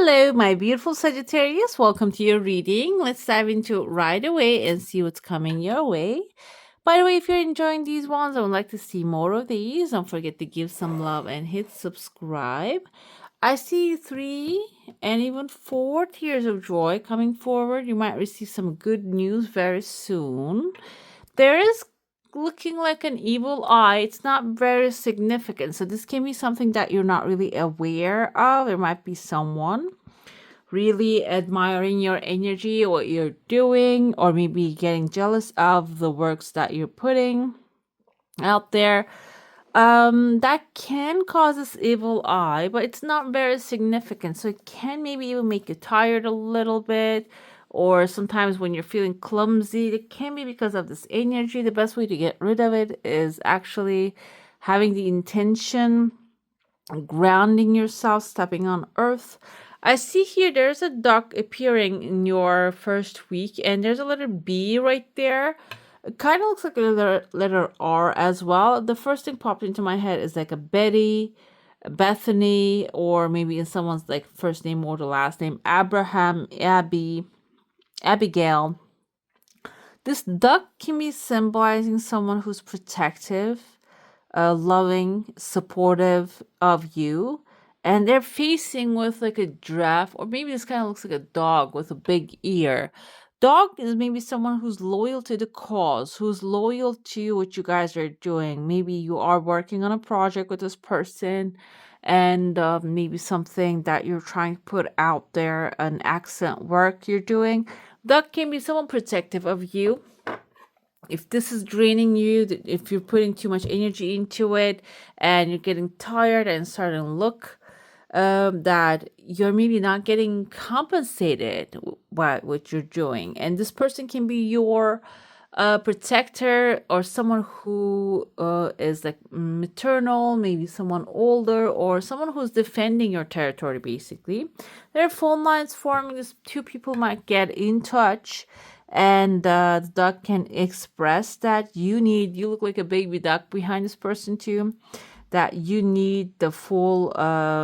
Hello, my beautiful Sagittarius. Welcome to your reading. Let's dive into it right away and see what's coming your way. By the way, if you're enjoying these ones, I would like to see more of these. Don't forget to give some love and hit subscribe. I see 3 and even 4 tears of joy coming forward. You might receive some good news very soon. There is looking like an evil eye. It's not very significant. So this can be something that you're not really aware of. There might be someone really admiring your energy, what you're doing, or maybe getting jealous of the works that you're putting out there. That can cause this evil eye, but it's not very significant. So it can maybe even make you tired a little bit, or sometimes when you're feeling clumsy, it can be because of this energy. The best way to get rid of it is actually having the intention, grounding yourself, stepping on earth. I see here there's a duck appearing in your first week, and there's a letter B right there. It kind of looks like a letter R as well. The first thing popped into my head is like a Betty, a Bethany, or maybe in someone's like first name or the last name. Abraham, Abby, Abigail. This duck can be symbolizing someone who's protective, loving, supportive of you. And they're facing with like a giraffe, or maybe this kind of looks like a dog with a big ear. Dog is maybe someone who's loyal to the cause, who's loyal to what you guys are doing. Maybe you are working on a project with this person, and maybe something that you're trying to put out there, an accent work you're doing. Dog can be someone protective of you. If this is draining you, if you're putting too much energy into it and you're getting tired and starting to look that you're maybe not getting compensated by what you're doing. And this person can be your protector, or someone who is like maternal, maybe someone older, or someone who's defending your territory, basically. There are phone lines forming. These two people might get in touch, and the duck can express that you look like a baby duck behind this person too, that you need the full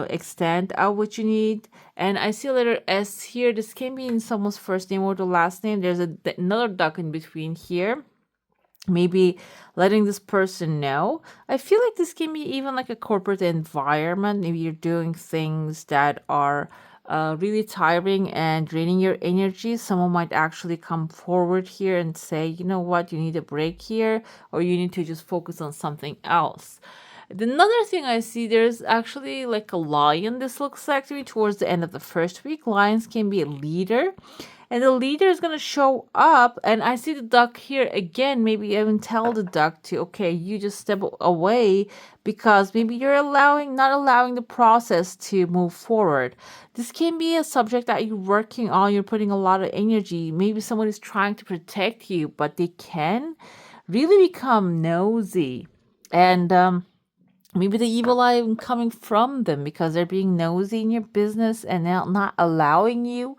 extent of what you need. And I see a letter S here. This can be in someone's first name or the last name. There's another duck in between here. Maybe letting this person know. I feel like this can be even like a corporate environment. Maybe you're doing things that are really tiring and draining your energy. Someone might actually come forward here and say, you know what, you need a break here, or you need to just focus on something else. Another thing I see, there's actually like a lion. This looks like to me towards the end of the first week. Lions can be a leader, and the leader is going to show up. And I see the duck here again. Maybe even tell the duck to, okay, you just step away, because maybe you're not allowing the process to move forward. This can be a subject that you're working on. You're putting a lot of energy. Maybe someone is trying to protect you, but they can really become nosy. And maybe the evil eye coming from them because they're being nosy in your business and not allowing you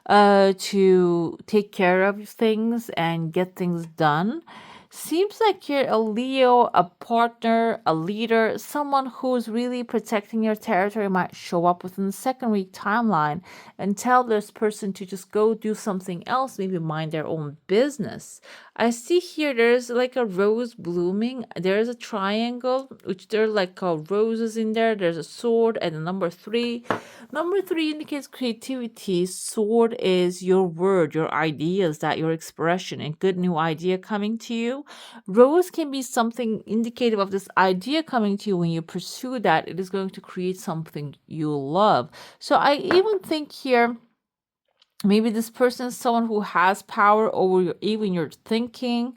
to take care of things and get things done. Seems like you're a Leo, a partner, a leader, someone who's really protecting your territory might show up within the second week timeline and tell this person to just go do something else, maybe mind their own business. I see here there's like a rose blooming. There's a triangle, which there are like roses in there. There's a sword and a number 3. Number 3 indicates creativity. Sword is your word, your ideas, that your expression, and good new idea coming to you. Rose can be something indicative of this idea coming to you. When you pursue that, it is going to create something you love. So I even think here, maybe this person is someone who has power over even your thinking,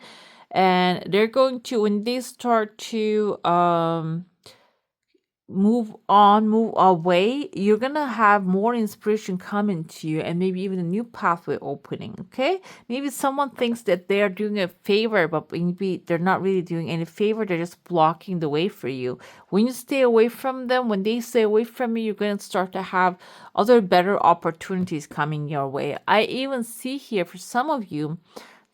and they're going to, when they start to move away, you're gonna have more inspiration coming to you, and maybe even a new pathway opening. Okay, maybe someone thinks that they are doing a favor, but maybe they're not really doing any favor. They're just blocking the way for you. When you stay away from them, when they stay away from you, you're gonna start to have other better opportunities coming your way. I even see here for some of you,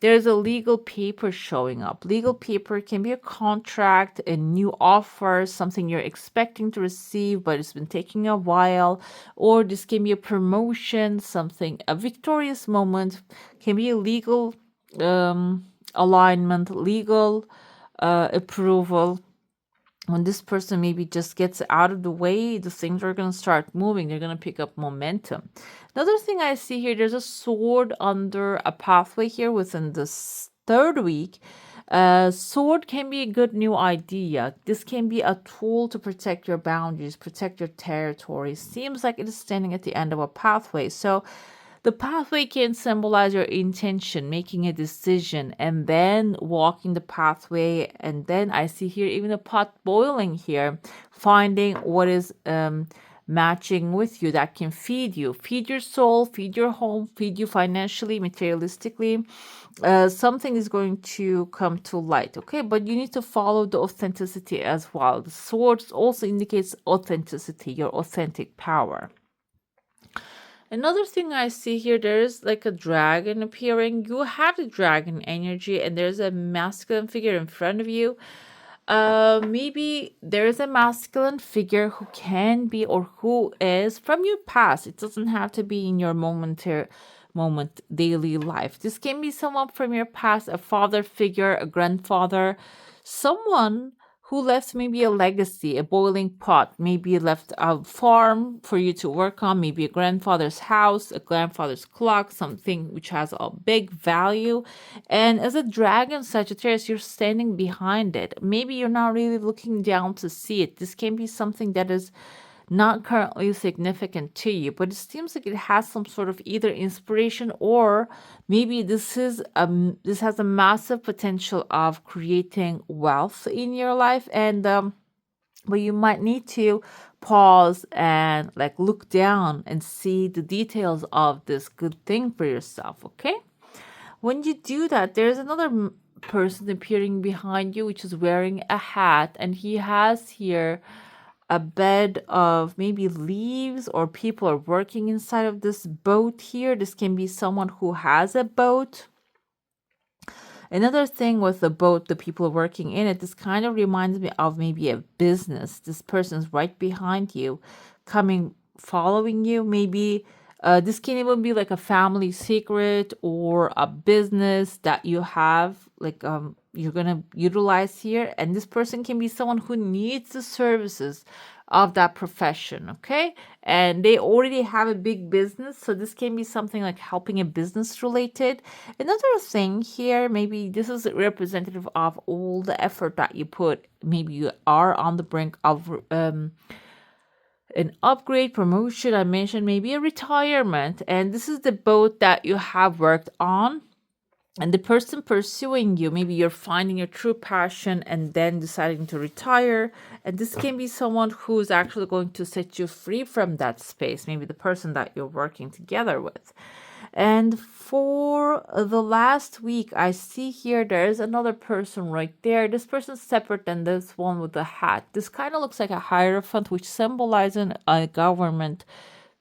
there's a legal paper showing up. Legal paper can be a contract, a new offer, something you're expecting to receive, but it's been taking a while, or this can be a promotion, something, a victorious moment, can be a legal alignment, legal approval. When this person maybe just gets out of the way, the things are going to start moving. They're going to pick up momentum. Another thing I see here, there's a sword under a pathway here within this third week. Sword can be a good new idea. This can be a tool to protect your boundaries, protect your territory. Seems like it is standing at the end of a pathway. So the pathway can symbolize your intention, making a decision, and then walking the pathway. And then I see here even a pot boiling here, finding what is matching with you that can feed you, feed your soul, feed your home, feed you financially, materialistically. Something is going to come to light, okay? But you need to follow the authenticity as well. The sword also indicates authenticity, your authentic power. Another thing I see here, there's like a dragon appearing. You have the dragon energy, and there's a masculine figure in front of you. Maybe there's a masculine figure who can be or who is from your past. It doesn't have to be in your moment daily life. This can be someone from your past, a father figure, a grandfather, someone who left maybe a legacy, a boiling pot, maybe left a farm for you to work on, maybe a grandfather's house, a grandfather's clock, something which has a big value. And as a dragon Sagittarius, you're standing behind it. Maybe you're not really looking down to see it. This can be something that is not currently significant to you, but it seems like it has some sort of either inspiration, or maybe this has a massive potential of creating wealth in your life. And but you might need to pause and like look down and see the details of this good thing for yourself. Okay, when you do that, there's another person appearing behind you, which is wearing a hat, and he has here a bed of maybe leaves, or people are working inside of this boat here. This can be someone who has a boat. Another thing with the boat, the people working in it, this kind of reminds me of maybe a business. This person's right behind you, coming, following you. Maybe this can even be like a family secret or a business that you have, like you're gonna utilize here. And this person can be someone who needs the services of that profession, okay? And they already have a big business, so this can be something like helping a business related. Another thing here, maybe this is representative of all the effort that you put. Maybe you are on the brink of an upgrade, promotion, I mentioned, maybe a retirement, and this is the boat that you have worked on. And the person pursuing you, maybe you're finding your true passion and then deciding to retire. And this can be someone who's actually going to set you free from that space, maybe the person that you're working together with. And for the last week, I see here there's another person right there. This person's separate than this one with the hat. This kind of looks like a hierophant, which symbolizes a government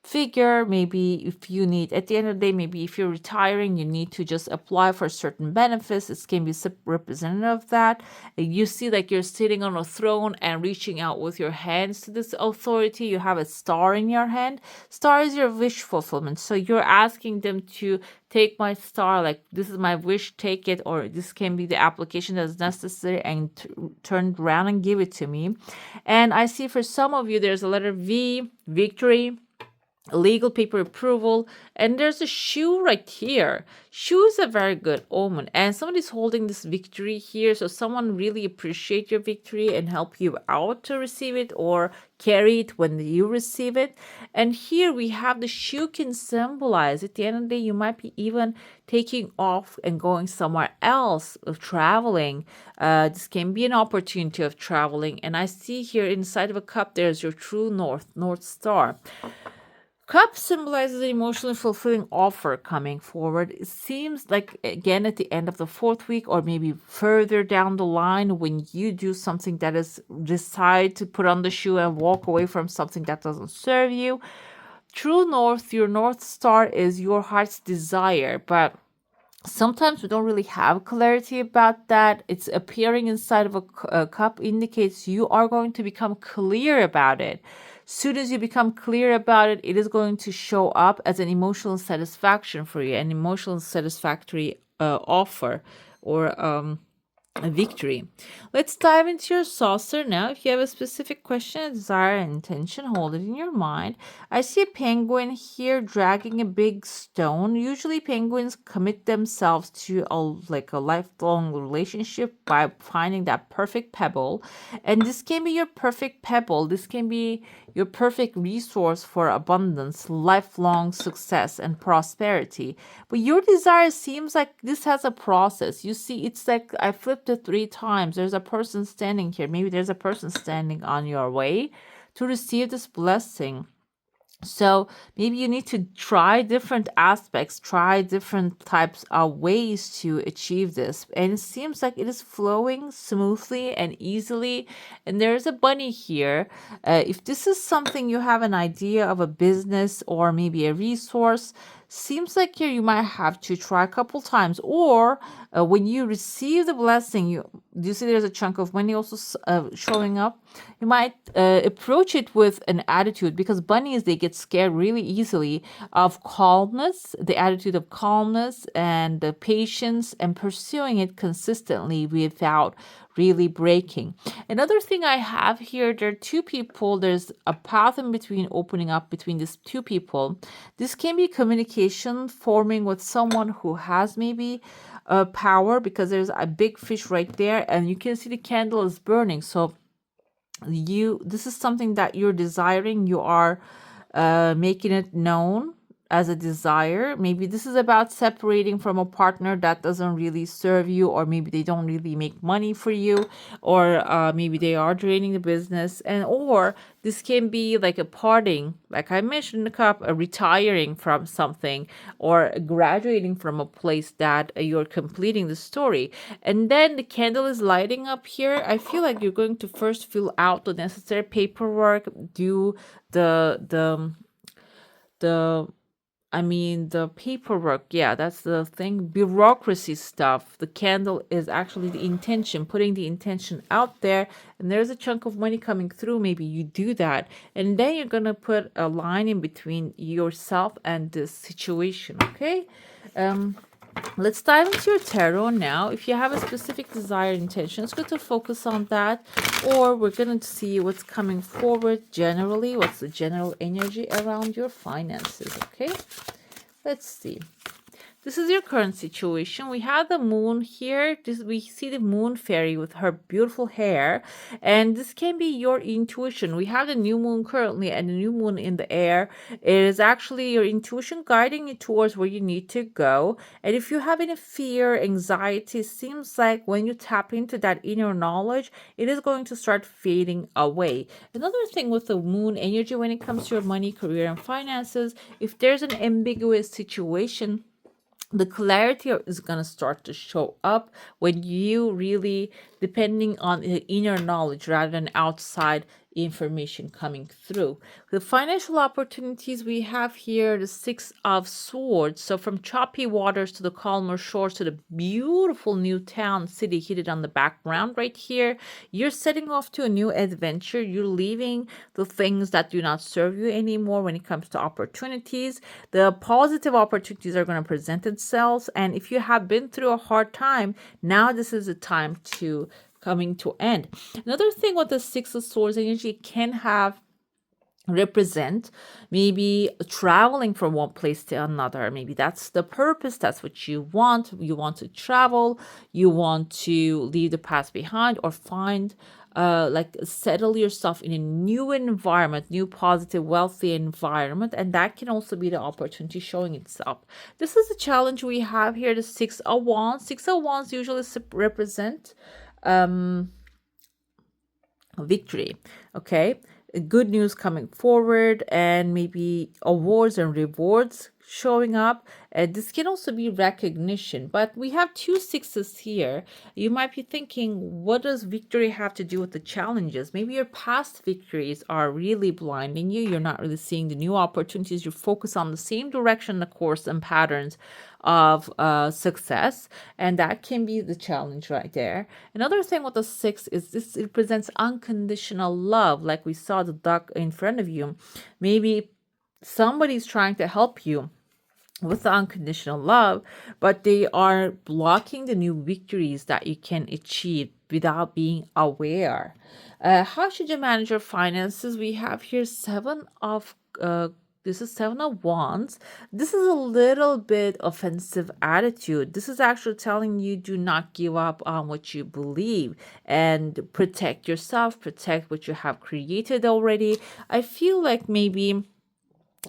figure. Maybe if you need, at the end of the day, maybe if you're retiring, you need to just apply for certain benefits. It can be representative of that. You see like you're sitting on a throne and reaching out with your hands to this authority. You have a star in your hand. Star is your wish fulfillment. So you're asking them to take my star, like this is my wish, take it, or this can be the application that's necessary, and turn around and give it to me. And I see for some of you, there's a letter V, victory, legal paper approval, and there's a shoe right here. Shoe is a very good omen, and somebody's holding this victory here, so someone really appreciate your victory and help you out to receive it or carry it when you receive it. And here we have the shoe can symbolize, at the end of the day, you might be even taking off and going somewhere else, of traveling. This can be an opportunity of traveling. And I see here inside of a cup, there's your true north star. Cup symbolizes an emotionally fulfilling offer coming forward. It seems like, again, at the end of the fourth week, or maybe further down the line, when you do something that is, decide to put on the shoe and walk away from something that doesn't serve you. True north, your north star is your heart's desire, but sometimes we don't really have clarity about that. It's appearing inside of a cup indicates you are going to become clear about it. Soon as you become clear about it, it is going to show up as an emotional satisfaction for you, an emotional satisfactory offer or a victory. Let's dive into your saucer now. If you have a specific question, a desire, and intention, hold it in your mind. I see a penguin here dragging a big stone. Usually, penguins commit themselves to a lifelong relationship by finding that perfect pebble, and this can be your perfect pebble. This can be your perfect resource for abundance, lifelong success, and prosperity. But your desire seems like this has a process. You see, it's like I flipped it 3 times. There's a person standing here. Maybe there's a person standing on your way to receive this blessing. So maybe you need to try different aspects, try different types of ways to achieve this. And it seems like it is flowing smoothly and easily. And there's a bunny here. If this is something you have an idea of a business or maybe a resource, seems like here you might have to try a couple times. Or when you receive the blessing, you see there's a chunk of money also showing up. You might approach it with an attitude, because bunnies, they get scared really easily, of calmness, the attitude of calmness and the patience and pursuing it consistently without really breaking. Another thing I have here, there are 2 people. There's a path in between opening up between these 2 people. This can be communication forming with someone who has maybe power, because there's a big fish right there and you can see the candle is burning. So this is something that you're desiring. You are making it known as a desire. Maybe this is about separating from a partner that doesn't really serve you, or maybe they don't really make money for you, or maybe they are draining the business. And or this can be like a parting, like I mentioned in the cup, a retiring from something, or graduating from a place that you're completing the story. And then the candle is lighting up here. I feel like you're going to first fill out the necessary paperwork, do the the paperwork. Yeah, that's the thing. Bureaucracy stuff. The candle is actually the intention, putting the intention out there. And there's a chunk of money coming through. Maybe you do that. And then you're going to put a line in between yourself and this situation. Okay. Let's dive into your tarot now. If you have a specific desired intention, it's good to focus on that. Or we're going to see what's coming forward generally. What's the general energy around your finances, okay? Let's see. This is your current situation. We have the moon here. We see the moon fairy with her beautiful hair. And this can be your intuition. We have the new moon currently and the new moon in the air. It is actually your intuition guiding you towards where you need to go. And if you have any fear, anxiety, it seems like when you tap into that inner knowledge, it is going to start fading away. Another thing with the moon energy when it comes to your money, career, and finances, if there's an ambiguous situation, the clarity is going to start to show up when you really depending on the inner knowledge rather than outside information coming through. The financial opportunities we have here, the 6 of Swords. So from choppy waters to the calmer shores to the beautiful new town city hidden on the background right here, you're setting off to a new adventure. You're leaving the things that do not serve you anymore when it comes to opportunities. The positive opportunities are going to present themselves. And if you have been through a hard time, now this is the time to coming to end. Another thing with the 6 of Swords energy can have represent maybe traveling from one place to another. Maybe that's the purpose, that's what you want to travel, you want to leave the past behind, or find like settle yourself in a new environment, new positive wealthy environment. And that can also be the opportunity showing itself. This is the challenge we have here, the 6 of Wands. 6 of Wands usually represent victory, okay, good news coming forward, and maybe awards and rewards showing up. This can also be recognition, but we have two sixes here. You might be thinking, what does victory have to do with the challenges? Maybe your past victories are really blinding you. You're not really seeing the new opportunities. You focus on the same direction, the course and patterns of success, and that can be the challenge right there. Another thing with the six is this represents unconditional love, like we saw the duck in front of you. Maybe somebody's trying to help you with the unconditional love, but they are blocking the new victories that you can achieve without being aware. How should you manage your finances? We have here this is seven of wands. This is a little bit offensive attitude. This is actually telling you do not give up on what you believe and protect yourself, protect what you have created already. I feel like maybe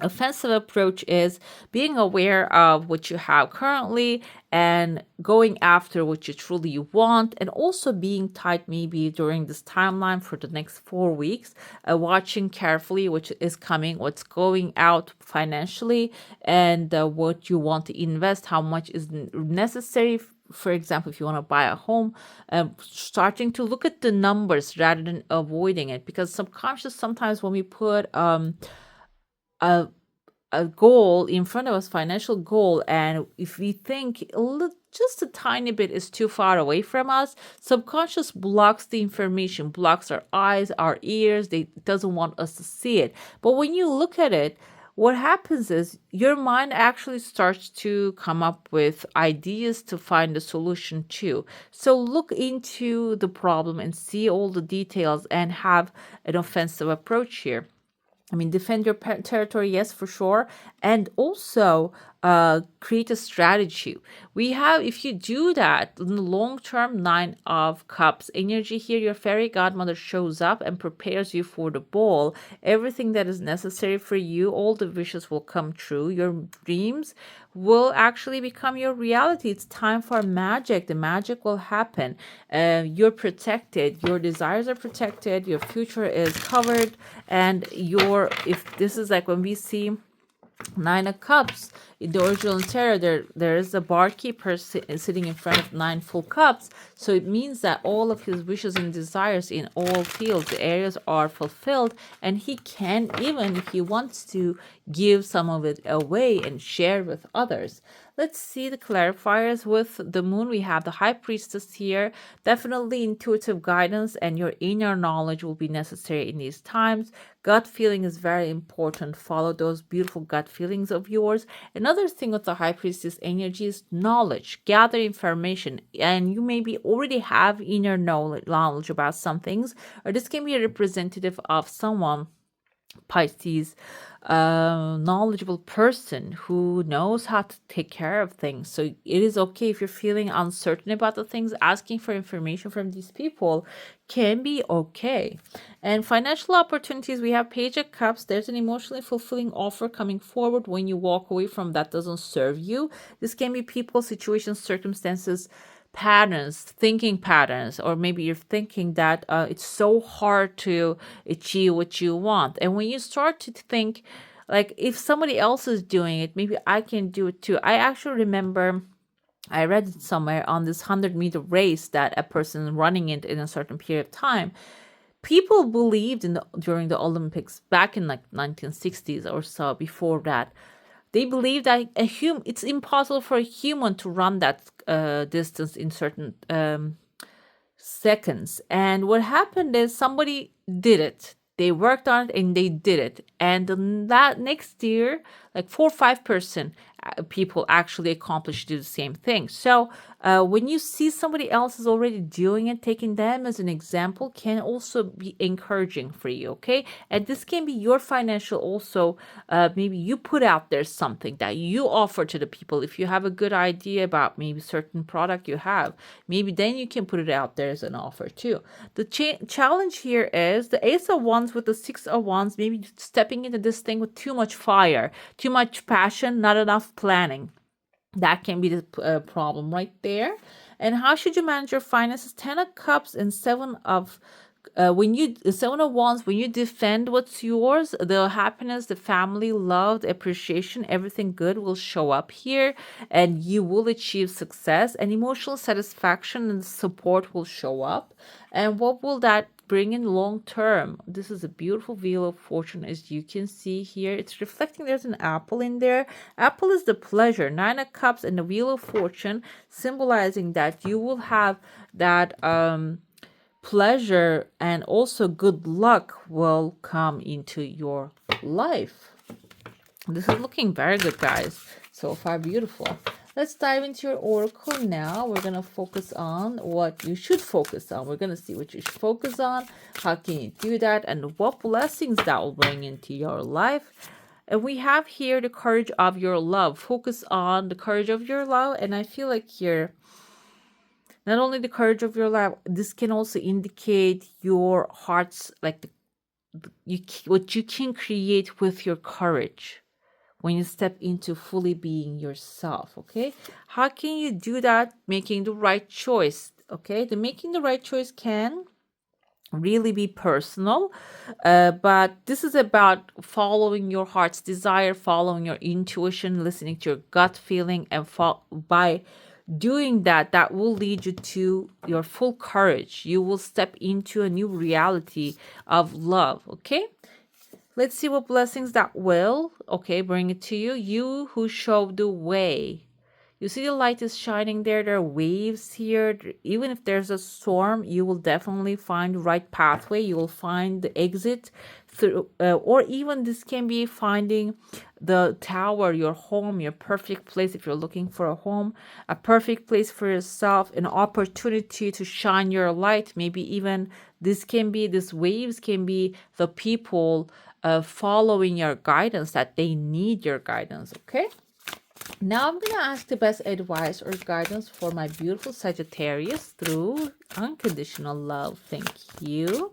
offensive approach is being aware of what you have currently and going after what you truly want, and also being tight maybe during this timeline for the next 4 weeks, watching carefully what is coming, what's going out financially, and what you want to invest, how much is necessary. For example, if you want to buy a home, starting to look at the numbers rather than avoiding it, because subconscious sometimes when we put a a goal in front of us, financial goal, and if we think just a tiny bit is too far away from us, subconscious blocks the information, blocks our eyes, our ears. They doesn't want us to see it. But when you look at it, what happens is your mind actually starts to come up with ideas to find a solution to. So look into the problem and see all the details and have an offensive approach here. I mean, defend your territory, yes, for sure. And also create a strategy. We have, if you do that, in the long term, Nine of Cups energy here, your fairy godmother shows up and prepares you for the ball. Everything that is necessary for you, all the wishes will come true. Your dreams will actually become your reality. It's time for magic. The magic will happen. You're protected. Your desires are protected. Your future is covered. And if this is like when we see Nine of Cups in the original tarot, there is a barkeeper sitting in front of nine full cups. So it means that all of his wishes and desires in all fields, the areas are fulfilled, and he can, even if he wants to, give some of it away and share with others. Let's see the clarifiers. With the moon, we have the high priestess here. Definitely intuitive guidance and your inner knowledge will be necessary in these times. Gut feeling is very important. Follow those beautiful gut feelings of yours. Another thing with the high priestess energy is knowledge. Gather information, and you maybe already have inner knowledge about some things, or this can be a representative of someone, Pisces, knowledgeable person who knows how to take care of things. So it is okay if you're feeling uncertain about the things, asking for information from these people can be okay. And financial opportunities, we have Page of Cups. There's an emotionally fulfilling offer coming forward when you walk away from that doesn't serve you. This can be people, situations, circumstances, patterns, thinking patterns, or maybe you're thinking that it's so hard to achieve what you want. And when you start to think, like, if somebody else is doing it, maybe I can do it too. I actually remember I read it somewhere on this 100-meter race that a person running it in a certain period of time. People believed during the Olympics back in like 1960s or so, before that, they believe that it's impossible for a human to run that distance in certain seconds. And what happened is somebody did it. They worked on it and they did it. And that next year, like 4 or 5% people actually accomplished the same thing. So when you see somebody else is already doing it, taking them as an example can also be encouraging for you, okay? And this can be your financial also. Maybe you put out there something that you offer to the people. If you have a good idea about maybe certain product you have, maybe then you can put it out there as an offer too. The challenge here is the Ace of Wands with the Six of Wands, maybe stepping into this thing with too much fire, too much passion, not enough planning. That can be the problem right there. And how should you manage your finances? 10 of Cups and 7 of when you, Seven of Wands, when you defend what's yours, the happiness, the family, love, the appreciation, everything good will show up here, and you will achieve success, and emotional satisfaction and support will show up. And what will that bring in long term? This is a beautiful wheel of fortune, as you can see here. It's reflecting, there's an apple in there. Apple is the pleasure, 9 of Cups, and the wheel of fortune symbolizing that you will have that pleasure, and also good luck will come into your life. This is looking very good, guys. So far, beautiful. Let's dive into your oracle now. We're going to focus on what you should focus on. We're going to see what you should focus on. How can you do that? And what blessings that will bring into your life. And we have here the courage of your love. Focus on the courage of your love. And I feel like here, not only the courage of your love, this can also indicate your heart's, like what you can create with your courage when you step into fully being yourself. Okay, how can you do that? Making the right choice. Okay, the making the right choice can really be personal, but this is about following your heart's desire, following your intuition, listening to your gut feeling, and by doing that, that will lead you to your full courage. You will step into a new reality of love. Okay, let's see what blessings that will, okay, bring it to you. You who show the way. You see the light is shining there. There are waves here. Even if there's a storm, you will definitely find the right pathway. You will find the exit through, or even this can be finding the tower, your home, your perfect place. If you're looking for a home, a perfect place for yourself, an opportunity to shine your light. Maybe even this waves can be the people following your guidance, that they need your guidance. Okay. Now I'm going to ask the best advice or guidance for my beautiful Sagittarius through unconditional love. Thank you.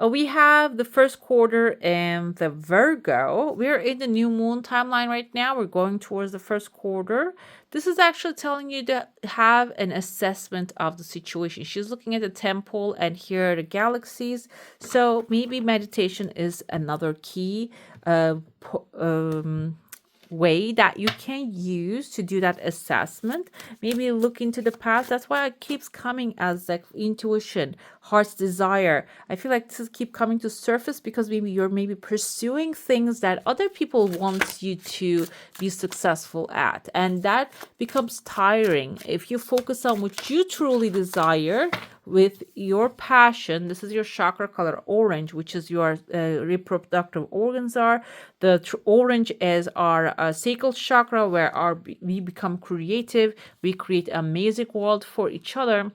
We have the first quarter and the Virgo. We're in the new moon timeline right now. We're going towards the first quarter. This is actually telling you to have an assessment of the situation. She's looking at the temple, and here are the galaxies. So maybe meditation is another key way that you can use to do that assessment. Maybe look into the past. That's why it keeps coming as like intuition, heart's desire. I feel like this is keep coming to surface because maybe you're pursuing things that other people want you to be successful at, and that becomes tiring. If you focus on what you truly desire with your passion, this is your chakra color orange, which is your reproductive organs are. The orange is our sacral chakra, where we become creative. We create an amazing world for each other.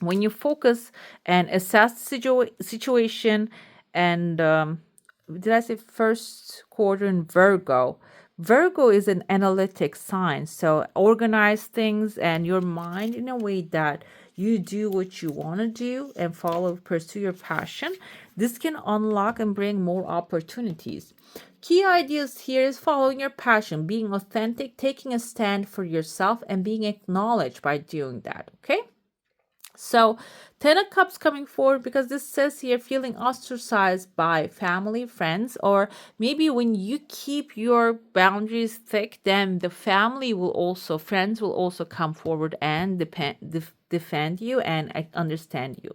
When you focus and assess the situation, and did I say first quarter in Virgo? Virgo is an analytic sign, so organize things and your mind in a way that you do what you want to do and pursue your passion. This can unlock and bring more opportunities. Key ideas here is following your passion, being authentic, taking a stand for yourself, and being acknowledged by doing that. Okay. So 10 of Cups coming forward because this says here feeling ostracized by family, friends, or maybe when you keep your boundaries thick, then the friends will also come forward and defend you and understand you.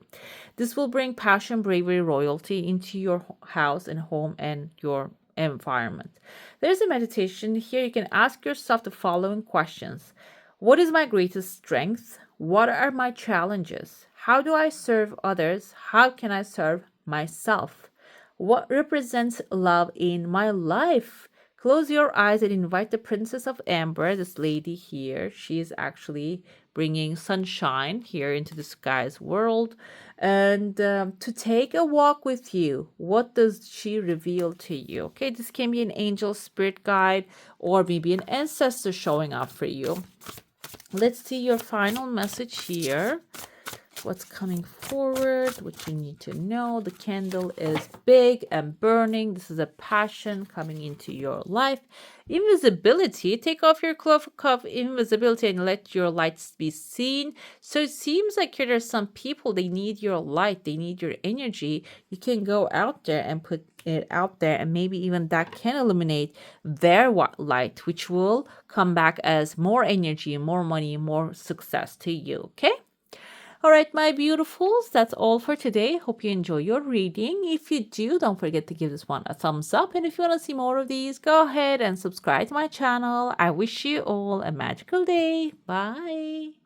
This will bring passion, bravery, royalty into your house and home and your environment. There's a meditation here. You can ask yourself the following questions. What is my greatest strength? What are my challenges? How do I serve others? How can I serve myself? What represents love in my life? Close your eyes and invite the Princess of Amber, this lady here. She is actually bringing sunshine here into the sky's world, and to take a walk with you. What does she reveal to you? Okay, this can be an angel, spirit guide, or maybe an ancestor showing up for you. Let's see your final message here what's coming forward, what you need to know. The candle is big and burning. This is a passion coming into your life. Invisibility. Take off your cloak of invisibility and let your lights be seen. So it seems like there's some people, they need your light, they need your energy. You can go out there and put it out there, and maybe even that can illuminate their light, which will come back as more energy, more money, more success to you. Okay. All right, my beautifuls, that's all for today. Hope you enjoy your reading. If you do, don't forget to give this one a thumbs up. And if you want to see more of these, go ahead and subscribe to my channel. I wish you all a magical day. Bye.